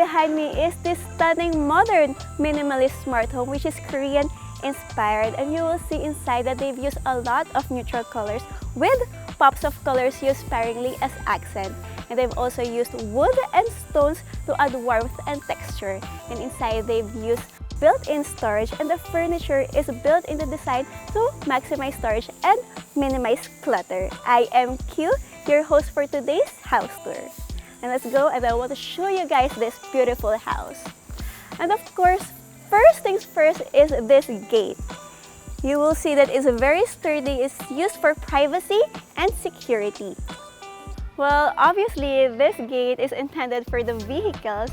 behind me is this stunning modern minimalist smart home, which is Korean inspired, and you will see inside that they've used a lot of neutral colors with pops of colors used sparingly as accent. And they've also used wood and stones to add warmth and texture. And inside they've used built-in storage, and the furniture is built in the design to maximize storage and minimize clutter. I am Q, your host for today's house tour. And let's go, and I want to show you guys this beautiful house. And of course, first things first is this gate. You will see that it's very sturdy, it's used for privacy and security. Well, obviously, this gate is intended for the vehicles.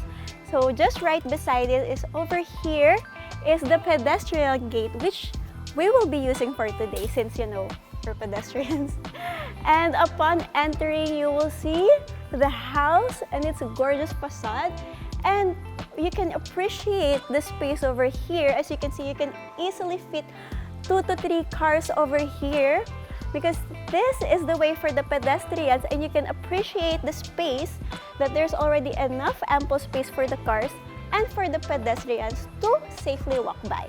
So just right beside it is over here is the pedestrian gate, which we will be using for today since, you know, we're pedestrians. And upon entering, you will see the house and its gorgeous facade. And you can appreciate the space over here. As you can see, you can easily fit 2 to 3 cars over here, because this is the way for the pedestrians, and you can appreciate the space that there's already enough ample space for the cars and for the pedestrians to safely walk by.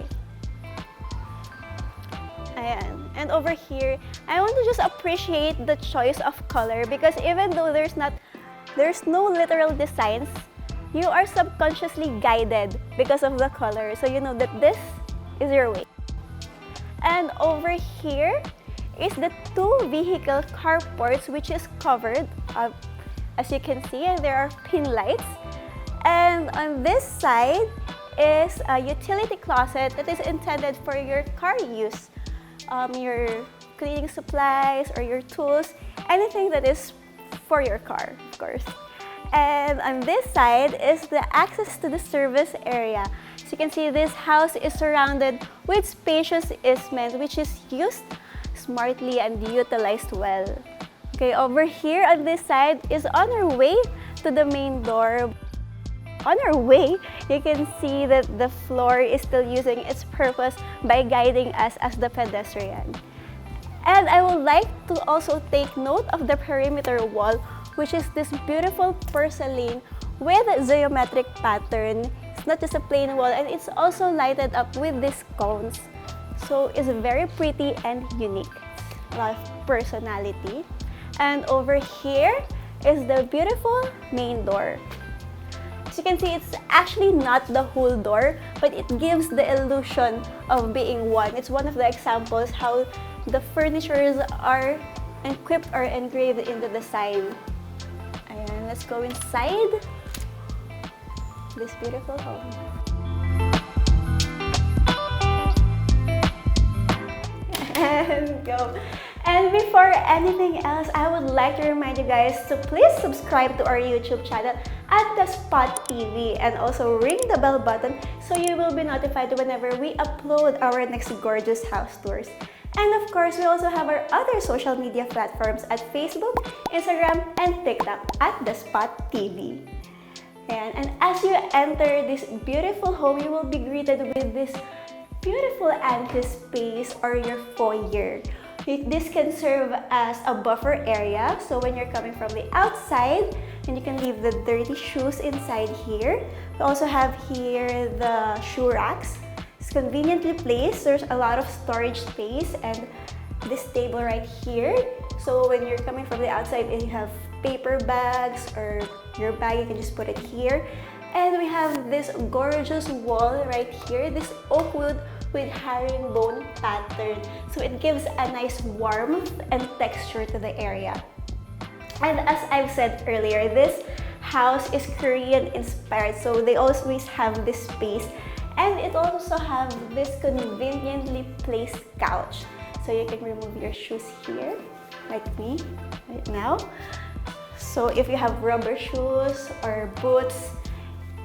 Ayan. And over here, I want to just appreciate the choice of color, because even though there's no literal designs, you are subconsciously guided because of the color, so you know that this is your way. And over here is the 2 vehicle carports, which is covered. As you can see, there are pin lights. And on this side is a utility closet that is intended for your car use. Your cleaning supplies or your tools, anything that is for your car, of course. And on this side is the access to the service area. So you can see this house is surrounded with spacious easement, which is used smartly and utilized well. Okay, over here on this side is on our way to the main door. On our way, you can see that the floor is still using its purpose by guiding us as the pedestrian. And I would like to also take note of the perimeter wall, which is this beautiful porcelain with geometric pattern. It's not just a plain wall, and it's also lighted up with these cones. So it's very pretty and unique. A lot of personality. And over here is the beautiful main door. As you can see, it's actually not the whole door, but it gives the illusion of being one. It's one of the examples how the furnitures are equipped or engraved in the design. And let's go inside this beautiful home. And go. And before anything else, I would like to remind you guys to please subscribe to our YouTube channel at The Spot TV, and also ring the bell button so you will be notified whenever we upload our next gorgeous house tours. And of course, we also have our other social media platforms at Facebook, Instagram, and TikTok at The Spot TV. And as you enter this beautiful home, you will be greeted with this beautiful entry space or your foyer. This can serve as a buffer area, so when you're coming from the outside, and you can leave the dirty shoes inside here. We also have here the shoe racks. It's conveniently placed. There's a lot of storage space, and this table right here. So when you're coming from the outside and you have paper bags or your bag, you can just put it here. And we have this gorgeous wall right here, this oak wood with herringbone pattern. So it gives a nice warmth and texture to the area. And as I've said earlier, this house is Korean inspired, so they always have this space. And it also have this conveniently placed couch. So you can remove your shoes here, like me right now. So if you have rubber shoes or boots,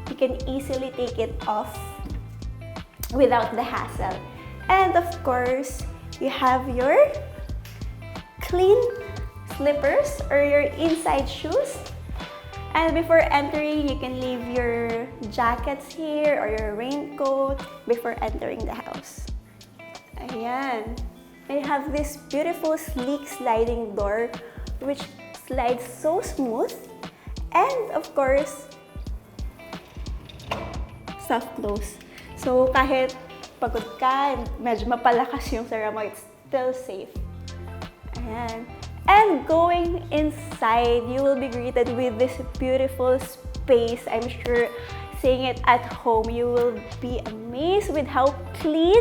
you can easily take it off without the hassle. And of course, you have your clean slippers or your inside shoes. And before entering, you can leave your jackets here or your raincoat before entering the house. Ayan. And you have this beautiful sleek sliding door which slides so smooth. And of course, soft close. So kahit pagod ka, medyo mapalakas yung sara mo, it's still safe. Ayan. And going inside, you will be greeted with this beautiful space. I'm sure seeing it at home, you will be amazed with how clean,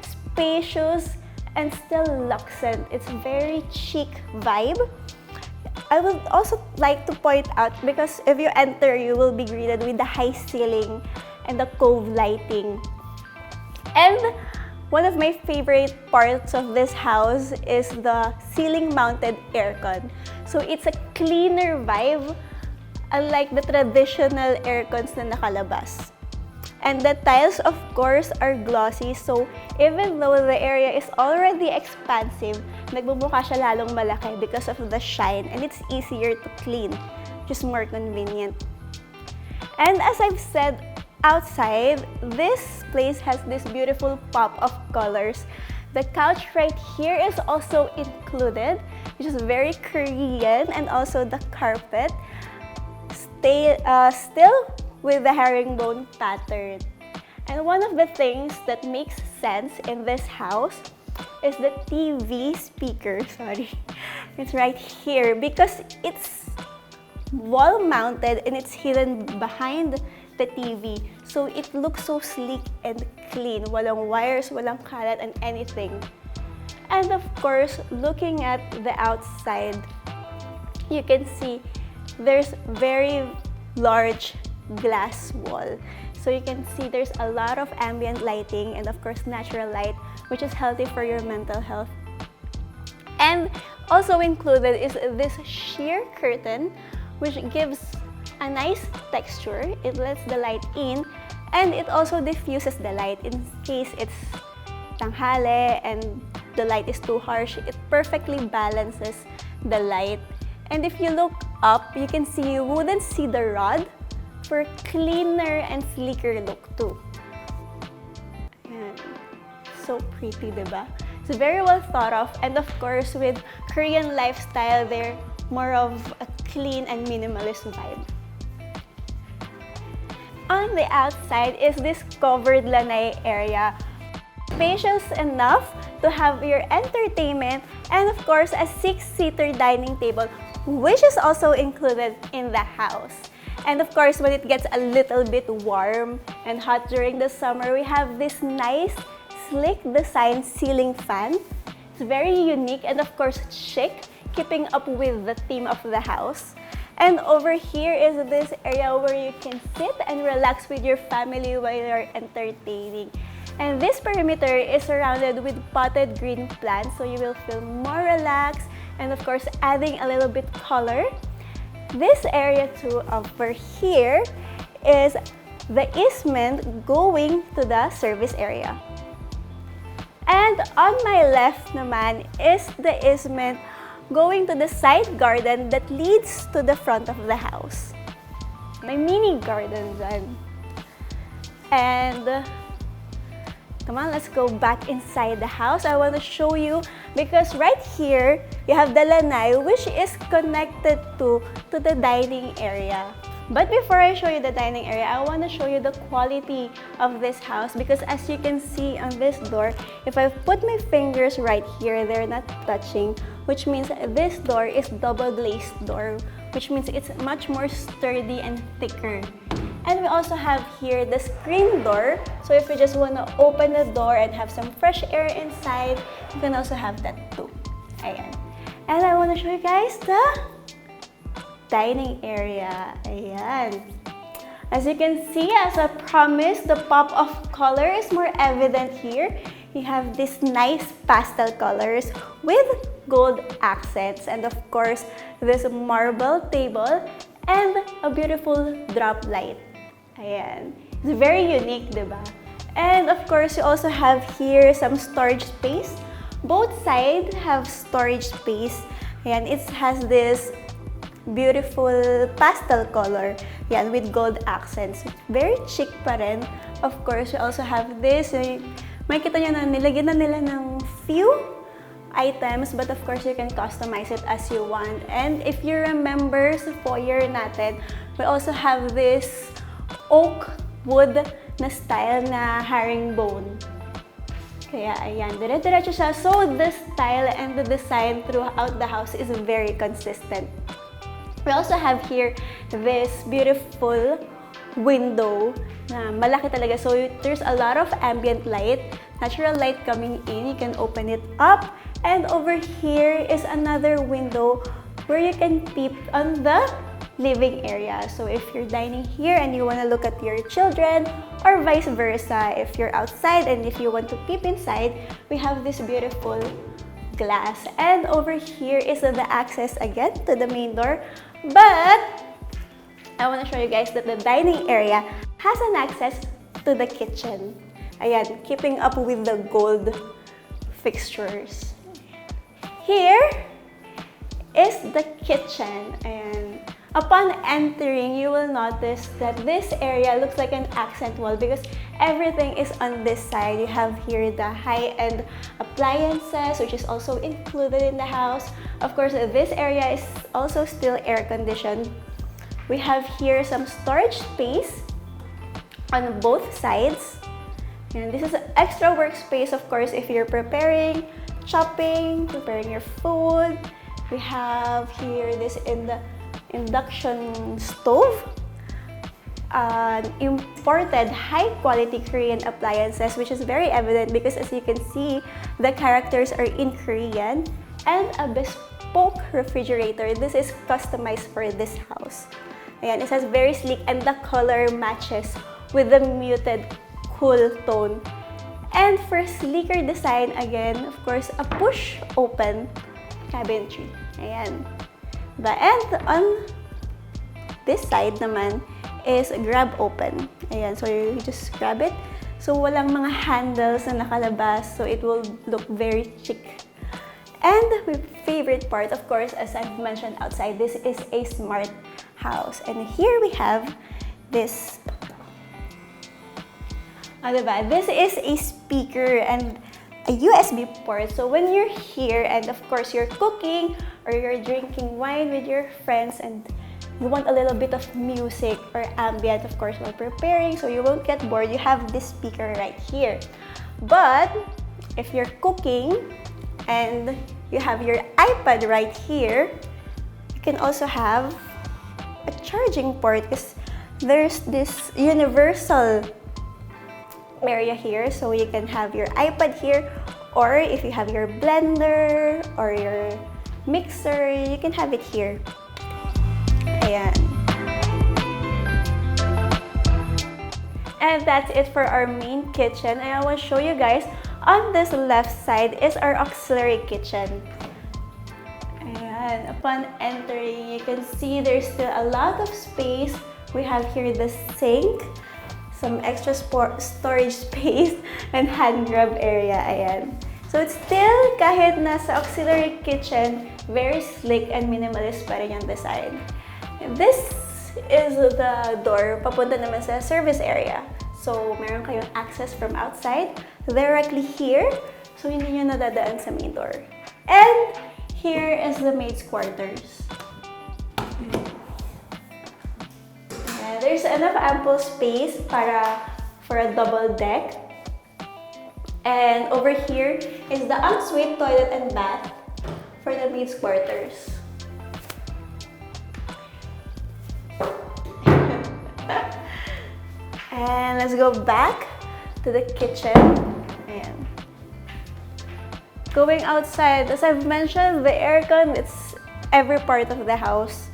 spacious, and still luxuriant. It's very chic vibe. I would also like to point out, because if you enter, you will be greeted with the high ceiling and the cove lighting. And one of my favorite parts of this house is the ceiling-mounted aircon. So it's a cleaner vibe, unlike the traditional aircons na nakalabas. And the tiles, of course, are glossy. So even though the area is already expansive, nagbubukha siya lalong malaki because of the shine, and it's easier to clean, just more convenient. And as I've said, outside, this place has this beautiful pop of colors. The couch right here is also included, which is very Korean, and also the carpet still with the herringbone pattern. And one of the things that makes sense in this house is the TV speaker. Sorry, it's right here because it's wall mounted and it's hidden behind the TV. So it looks so sleek and clean. Walang wires, walang kalat, and anything. And of course, looking at the outside, you can see there's very large glass wall. So you can see there's a lot of ambient lighting and of course natural light, which is healthy for your mental health. And also included is this sheer curtain, which gives a nice texture. It lets the light in, and it also diffuses the light in case it's tanghali and the light is too harsh. It perfectly balances the light. And if you look up, you can see, you wouldn't see the rod, for cleaner and sleeker look too. Ayan. So pretty, diba? It's very well thought of, and of course with Korean lifestyle, they're more of a clean and minimalist vibe. On the outside is this covered lanai area. Spacious enough to have your entertainment, and of course a 6-seater dining table, which is also included in the house. And of course, when it gets a little bit warm and hot during the summer, we have this nice, slick design ceiling fan. It's very unique and of course chic, keeping up with the theme of the house. And over here is this area where you can sit and relax with your family while you're entertaining. And this perimeter is surrounded with potted green plants, so you will feel more relaxed and of course adding a little bit color. This area too over here is the easement going to the service area. And on my left naman is the easement going to the side garden that leads to the front of the house. May mini garden dyan. And come on, let's go back inside the house. I want to show you, because right here, you have the lanai, which is connected to the dining area. But before I show you the dining area, I want to show you the quality of this house, because as you can see on this door, if I put my fingers right here, they're not touching, which means this door is double glazed door, which means it's much more sturdy and thicker. And we also have here the screen door, so if you just want to open the door and have some fresh air inside, you can also have that too. Ayan. And I want to show you guys the dining area. Ayan. As you can see, as I promised, the pop of color is more evident here. You have these nice pastel colors with gold accents, and of course, this marble table and a beautiful drop light. Ayan. It's very unique, diba? And of course, you also have here some storage space. Both sides have storage space. Ayan, it has this beautiful pastel color, yan, with gold accents. Very chic pa rin. Of course, you also have this. Makikita nyo na nilagyan na nila ng few items, but of course, you can customize it as you want. And if you remember sa foyer natin, we also have this oak wood na style na herringbone. Kaya ayan, dire-diretso siya. So the style and the design throughout the house is very consistent. We also have here this beautiful window na malaki talaga. So there's a lot of ambient light, natural light coming in. You can open it up. And over here is another window where you can peep on the living area. So if you're dining here and you want to look at your children, or vice versa, if you're outside and if you want to peep inside, we have this beautiful glass. And over here is the access again to the main door. But I want to show you guys that the dining area has an access to the kitchen. Ayan, keeping up with the gold fixtures. Here is the kitchen, and upon entering, you will notice that this area looks like an accent wall because everything is on this side. You have here the high-end appliances, which is also included in the house. Of course, this area is also still air-conditioned. We have here some storage space on both sides. And this is an extra workspace, of course, if you're preparing, chopping, preparing your food. We have here this induction stove, imported high-quality Korean appliances, which is very evident because as you can see, the characters are in Korean, and a bespoke refrigerator. This is customized for this house. Ayan, it has very sleek and the color matches with the muted cool tone. And for sleeker design, again, of course, a push-open cabinetry. Ayan. And on this side naman is grab open. Ayan, so you just grab it. So walang mga handles na nakalabas, so it will look very chic. And my favorite part, of course, as I've mentioned outside, this is a smart house. And here we have this. Diba? This is a speaker and a USB port. So when you're here and of course you're cooking or you're drinking wine with your friends and you want a little bit of music or ambient, of course, while preparing, so you won't get bored, you have this speaker right here. But if you're cooking and you have your iPad right here, you can also have a charging port because there's this universal area here, so you can have your iPad here, or if you have your blender or your mixer, you can have it here. Ayan. And that's it for our main kitchen. And I will show you guys, on this left side is our auxiliary kitchen. Ayan. Upon entering, you can see there's still a lot of space. We have here the sink, some extra storage space, and hand grab area. Ayan. So it's still, kahit nasa auxiliary kitchen, very slick and minimalist pa rin yung design. This is the door papunta naman sa service area. So meron kayong access from outside directly here. So hindi nyo nadadaan sa main door. And here is the maid's quarters. There's enough ample space for a double deck. And over here is the ensuite toilet and bath for the maid's quarters. And let's go back to the kitchen. Ayan. Going outside, as I've mentioned, the aircon, it's every part of the house.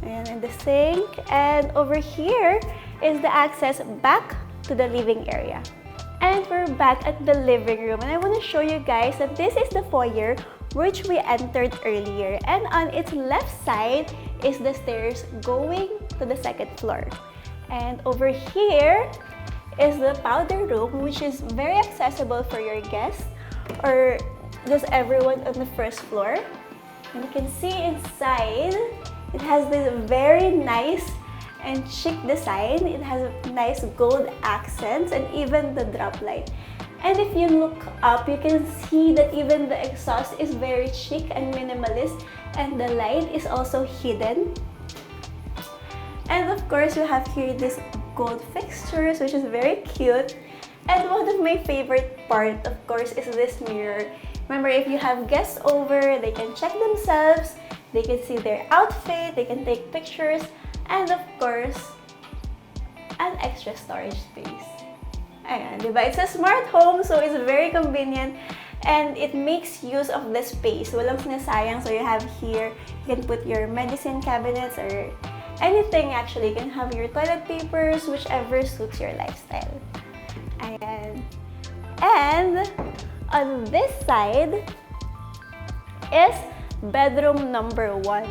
And the sink, and over here is the access back to the living area. And we're back at the living room, and I want to show you guys that this is the foyer which we entered earlier, and on its left side is the stairs going to the second floor. And over here is the powder room, which is very accessible for your guests or just everyone on the first floor. And you can see inside, it has this very nice and chic design. It has nice gold accents and even the drop light. And if you look up, you can see that even the exhaust is very chic and minimalist, and the light is also hidden. And of course, you have here this gold fixtures, which is very cute. And one of my favorite part, of course, is this mirror. Remember, if you have guests over, they can check themselves, they can see their outfit, they can take pictures, and of course, an extra storage space. Ayan, diba? It's a smart home, so it's very convenient and it makes use of the space. Walang sinasayang, so you have here, you can put your medicine cabinets or anything actually. You can have your toilet papers, whichever suits your lifestyle. Ayan. And on this side is bedroom number 1.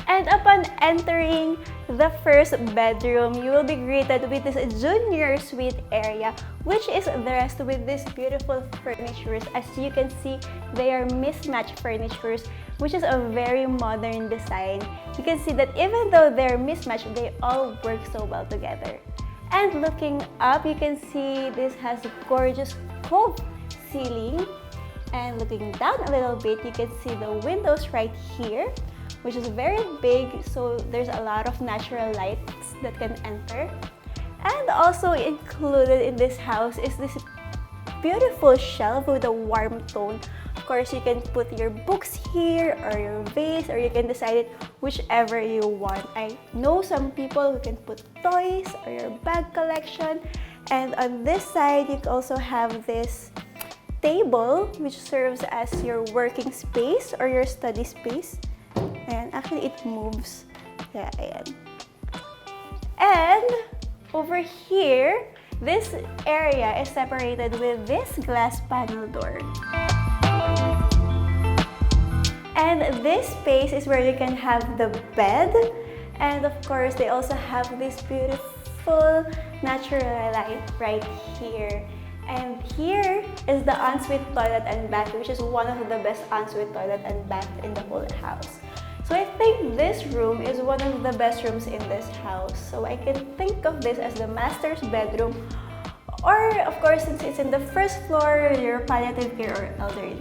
And upon entering the first bedroom, you will be greeted with this junior suite area, which is dressed with these beautiful furnitures. As you can see, they are mismatched furnitures, which is a very modern design. You can see that even though they're mismatched, they all work so well together. And looking up, you can see this has a gorgeous cove ceiling. And looking down a little bit, you can see the windows right here, which is very big, so there's a lot of natural lights that can enter. And also included in this house is this beautiful shelf with a warm tone. Of course, you can put your books here or your vase, or you can decide it whichever you want. I know some people who can put toys or your bag collection. And on this side, you also have this table which serves as your working space or your study space. And actually, it moves. Yeah, ayan. And over here, this area is separated with this glass panel door. And this space is where you can have the bed. And of course, they also have this beautiful natural light right here. And here is the ensuite toilet and bath, which is one of the best ensuite toilet and bath in the whole house. So I think this room is one of the best rooms in this house. So I can think of this as the master's bedroom. Or of course, since it's in the first floor, your palliative care or elderly.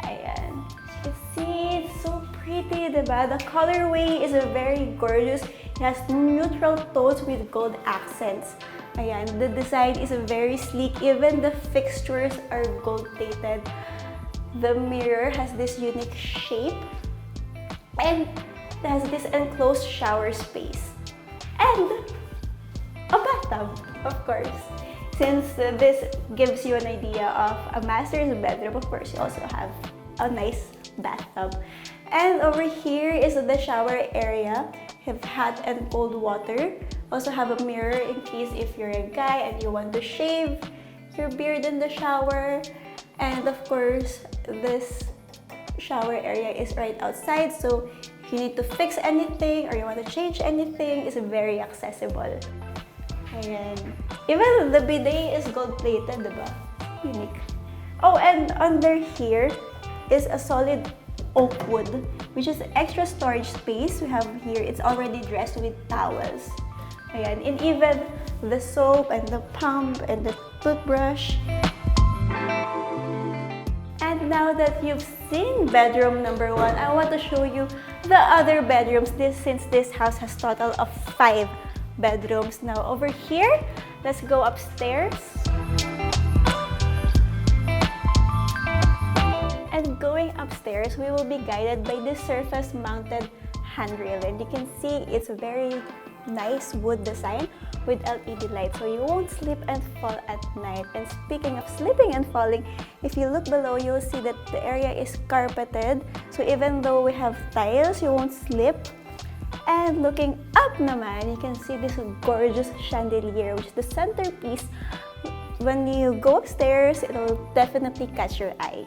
Ayan. As you can see, it's so pretty, diba? The colorway is very gorgeous. It has neutral tones with gold accents. Ayan. The design is very sleek. Even the fixtures are gold-plated. The mirror has this unique shape. And it has this enclosed shower space. And a bathtub, of course. Since this gives you an idea of a master's bedroom, of course, you also have a nice bathtub. And over here is the shower area. You have hot and cold water. Also have a mirror in case if you're a guy and you want to shave your beard in the shower. And of course, this shower area is right outside, so if you need to fix anything or you want to change anything, it's very accessible. Ayan. Even the bidet is gold-plated, diba? Unique. Oh, and under here is a solid oak wood, which is extra storage space. We have here, it's already dressed with towels. Ayan. And even the soap and the pump and the toothbrush. And now that you've seen bedroom number 1, I want to show you the other bedrooms since this house has total of 5 bedrooms. Now over here, let's go upstairs. And going upstairs, we will be guided by this surface-mounted handrail. And you can see it's a very nice wood design with LED lights, so you won't slip and fall at night. And speaking of slipping and falling, if you look below, you'll see that the area is carpeted, so even though we have tiles, you won't slip. And looking up naman, you can see this gorgeous chandelier, which is the centerpiece. When you go upstairs, it'll definitely catch your eye.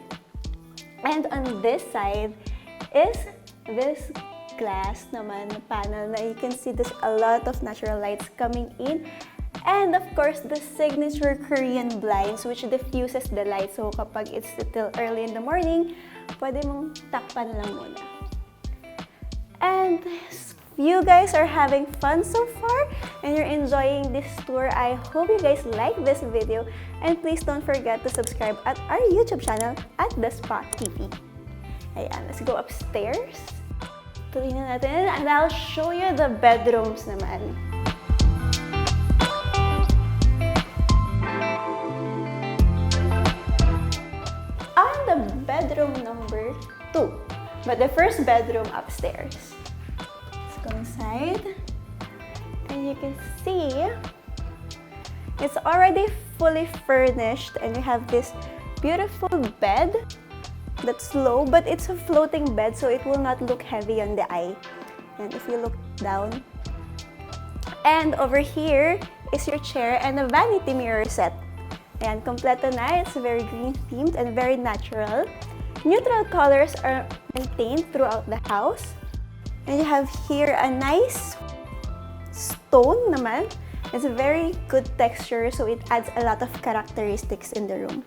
And on this side is this glass naman na panel na you can see there's a lot of natural lights coming in. And of course, the signature Korean blinds which diffuses the light. So kapag it's still early in the morning, pwede mong takpan lang muna. And you guys are having fun so far and you're enjoying this tour. I hope you guys like this video and please don't forget to subscribe at our YouTube channel at The Spot TV. Ayan, let's go upstairs. tuloy na natin. And I'll show you the bedrooms naman. On the bedroom number 2. But the first bedroom upstairs. Let's go inside. And you can see it's already fully furnished, and you have this beautiful bed that's low, but it's a floating bed, so it will not look heavy on the eye. And if you look down, and over here is your chair and a vanity mirror set. And kompleto na, it's very green themed and very natural. Neutral colors are maintained throughout the house. And you have here a nice stone naman. It's a very good texture, so it adds a lot of characteristics in the room.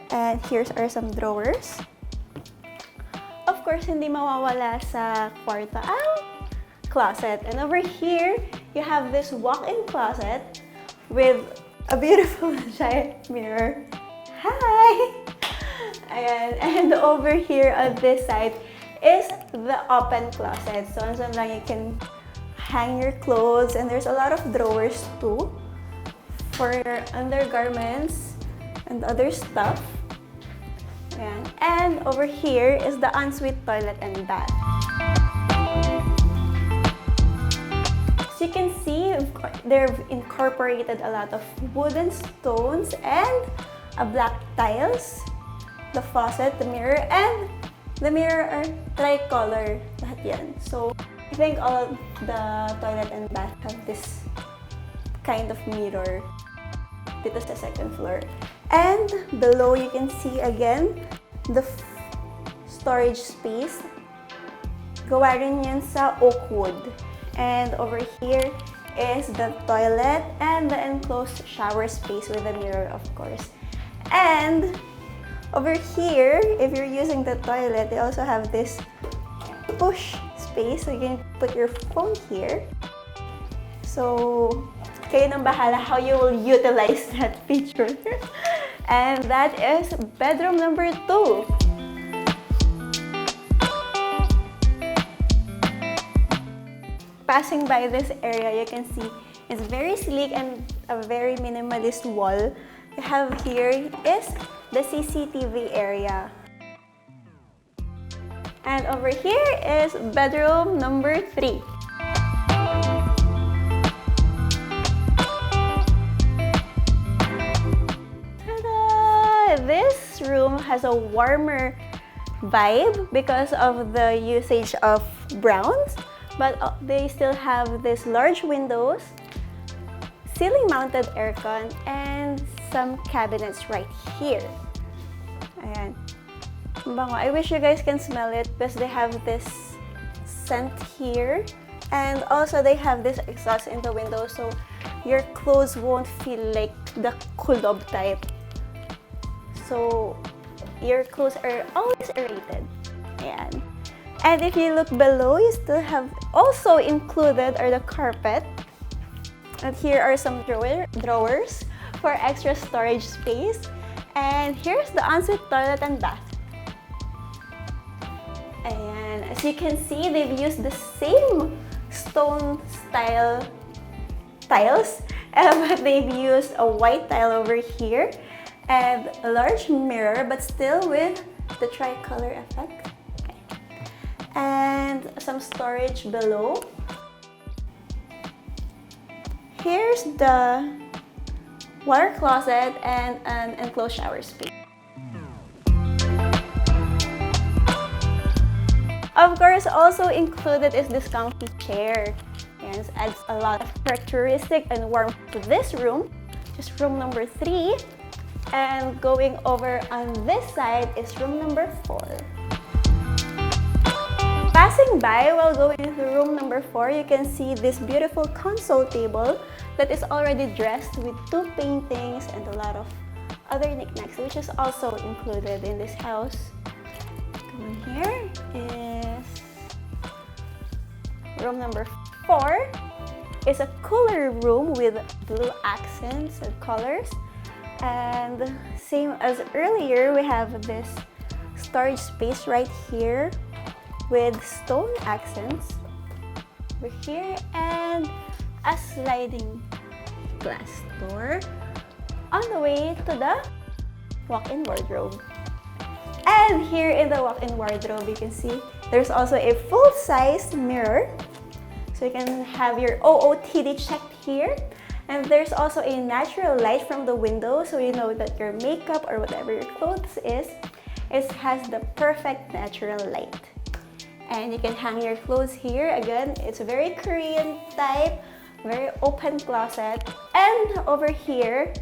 And here are some drawers. Of course, hindi mawawala sa kwarto ang closet. And over here, you have this walk-in closet with a beautiful giant mirror. Hi! Ayan. And over here on this side is the open closet. So, saan lang you can hang your clothes, and there's a lot of drawers too for your undergarments and other stuff. Ayan. And over here is the ensuite toilet and bath. So you can see they've incorporated a lot of wooden stones and a black tiles, the faucet, the mirror, and the mirror are tricolor. Lahat yan. So I think all of the toilet and bath have this kind of mirror. Dito sa second floor. And below, you can see again the storage space. Gawa rin yan sa oak wood. And over here is the toilet and the enclosed shower space with a mirror, of course. And over here, if you're using the toilet, they also have this push space, so you can put your phone here. So, kayo nang bahala how you will utilize that feature. And that is bedroom number 2. Passing by this area, you can see it's very sleek and a very minimalist wall. You have here is the CCTV area. And over here is bedroom number 3. Ta-da! This room has a warmer vibe because of the usage of browns, but they still have these large windows, ceiling-mounted aircon, and some cabinets right here. Ayan. Bango. I wish you guys can smell it because they have this scent here, and also they have this exhaust in the window, so your clothes won't feel like the kulob type. So your clothes are always aerated. Ayan. And if you look below, you still have also included are the carpet, and here are some drawers for extra storage space, and here's the ensuite toilet and bath. And as you can see, they've used the same stone style tiles, but they've used a white tile over here and a large mirror, but still with the tricolor effect. Okay. And some storage below. Here's the water closet and an enclosed shower space. Of course, also included is this comfy chair. And it adds a lot of characteristic and warmth to this room. Just room number 3. And going over on this side is room number 4. Passing by while going into room number 4, you can see this beautiful console table that is already dressed with 2 paintings and a lot of other knickknacks, which is also included in this house. Coming here is room number 4. It's a cooler room with blue accents and colors. And same as earlier, we have this storage space right here with stone accents over here and a sliding glass door on the way to the walk-in wardrobe. And here in the walk-in wardrobe, you can see there's also a full-size mirror. So you can have your OOTD checked here. And there's also a natural light from the window, so you know that your makeup or whatever your clothes is, it has the perfect natural light. And you can hang your clothes here. Again, it's a very Korean type, very open closet. And over here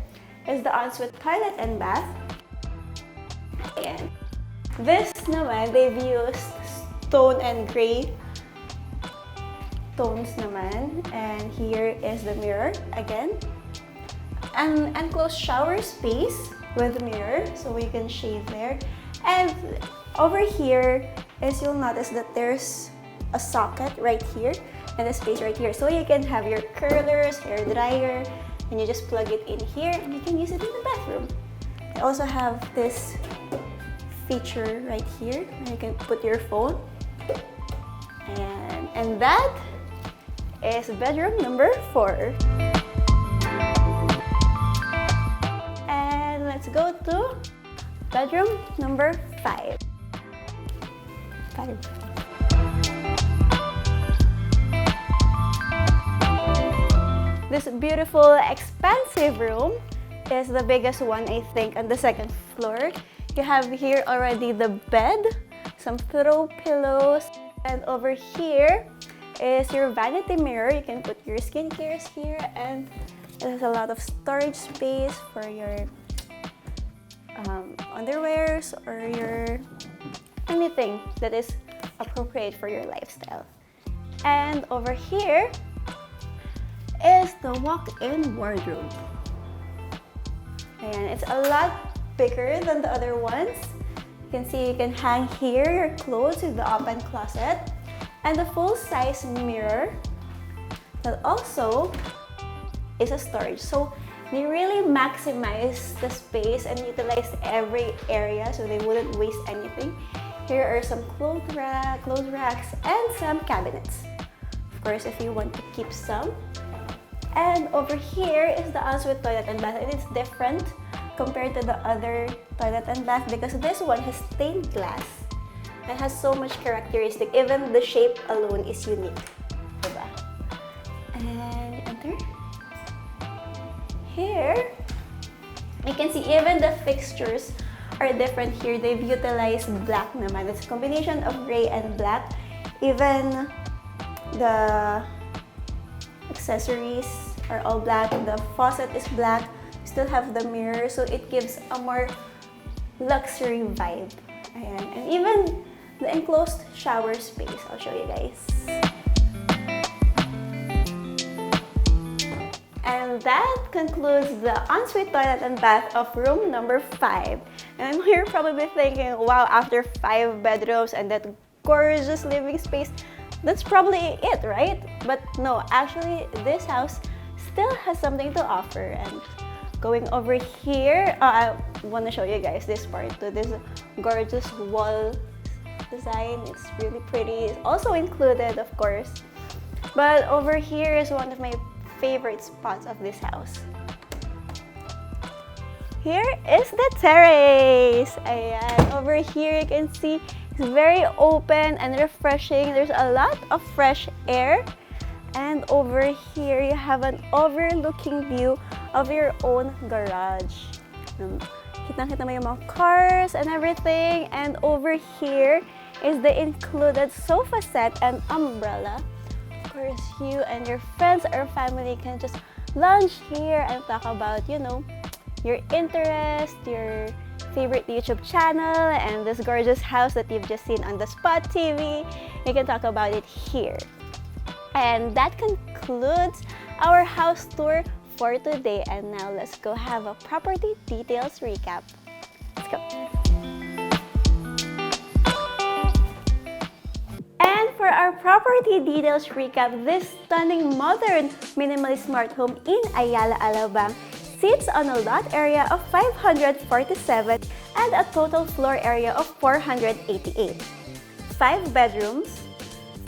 is the ensuite toilet and bath. Ayan. This naman, they've used stone and gray tones naman. And here is the mirror again. An enclosed shower space with a mirror, so you can shave there. And over here is, you'll notice that there's a socket right here and a space right here. So you can have your curlers, hair dryer, and you just plug it in here and you can use it in the bathroom. I also have this feature right here where you can put your phone. And that is bedroom number 4. And let's go to bedroom number 5. This beautiful, expansive room is the biggest one, I think, on the second floor. You have here already the bed, some throw pillows, and over here is your vanity mirror. You can put your skincares here, and there's a lot of storage space for your underwears or your anything that is appropriate for your lifestyle. And over here is the walk-in wardrobe. And it's a lot bigger than the other ones. You can see you can hang here your clothes in the open closet, and the full-size mirror that also is a storage. So they really maximize the space and utilize every area so they wouldn't waste anything. Here are some clothes racks and some cabinets. Of course, if you want to keep some. And over here is the ensuite toilet and bath, and it's different compared to the other toilet and bath because this one has stained glass and has so much characteristic. Even the shape alone is unique. Diba? And enter. Here, you can see even the fixtures are different here. They've utilized black naman. It's a combination of gray and black. Even the accessories are all black. The faucet is black. Still have the mirror, so it gives a more luxury vibe. Ayan. And even the enclosed shower space, I'll show you guys. And that concludes the ensuite toilet and bath of room number 5. And you're probably thinking, wow, after 5 bedrooms and that gorgeous living space, that's probably it, right? But no, actually, this house still has something to offer. And going over here, I want to show you guys this part too. This gorgeous wall design. It's really pretty. It's also included, of course. But over here is one of my favorite spots of this house. Here is the terrace. Ayan. Over here, you can see it's very open and refreshing. There's a lot of fresh air. And over here, you have an overlooking view of your own garage. Kitang-kita mo yung mga cars and everything. And over here is the included sofa set and umbrella. Of course, you and your friends or family can just lunch here and talk about, you know, your interest, your favorite YouTube channel, and this gorgeous house that you've just seen on the Spot TV. You can talk about it here. And that concludes our house tour for today. And now let's go have a property details recap. Let's go. And for our property details recap, this stunning modern minimalist smart home in Ayala Alabang sits on a lot area of 547 and a total floor area of 488. 5 bedrooms,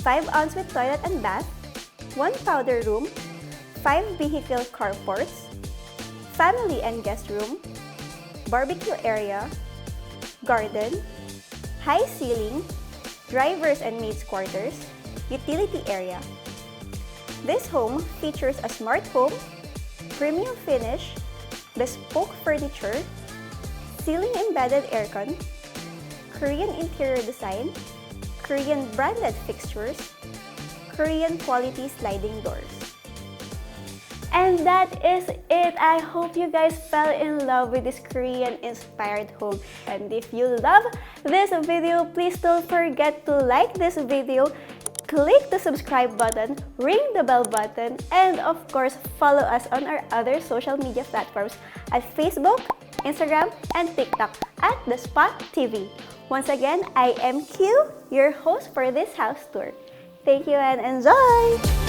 5 ensuite toilet and bath, 1 powder room, 5 vehicle carports, family and guest room, barbecue area, garden, high ceiling, drivers and maids quarters, utility area. This home features a smart home, premium finish, bespoke furniture, ceiling embedded aircon, Korean interior design, Korean branded fixtures, Korean quality sliding doors. And that is it. I hope you guys fell in love with this Korean-inspired home. And if you love this video, please don't forget to like this video, click the subscribe button, ring the bell button, and of course, follow us on our other social media platforms at Facebook, Instagram, and TikTok at thespotvph. Once again, I am Q, your host for this house tour. Thank you and enjoy!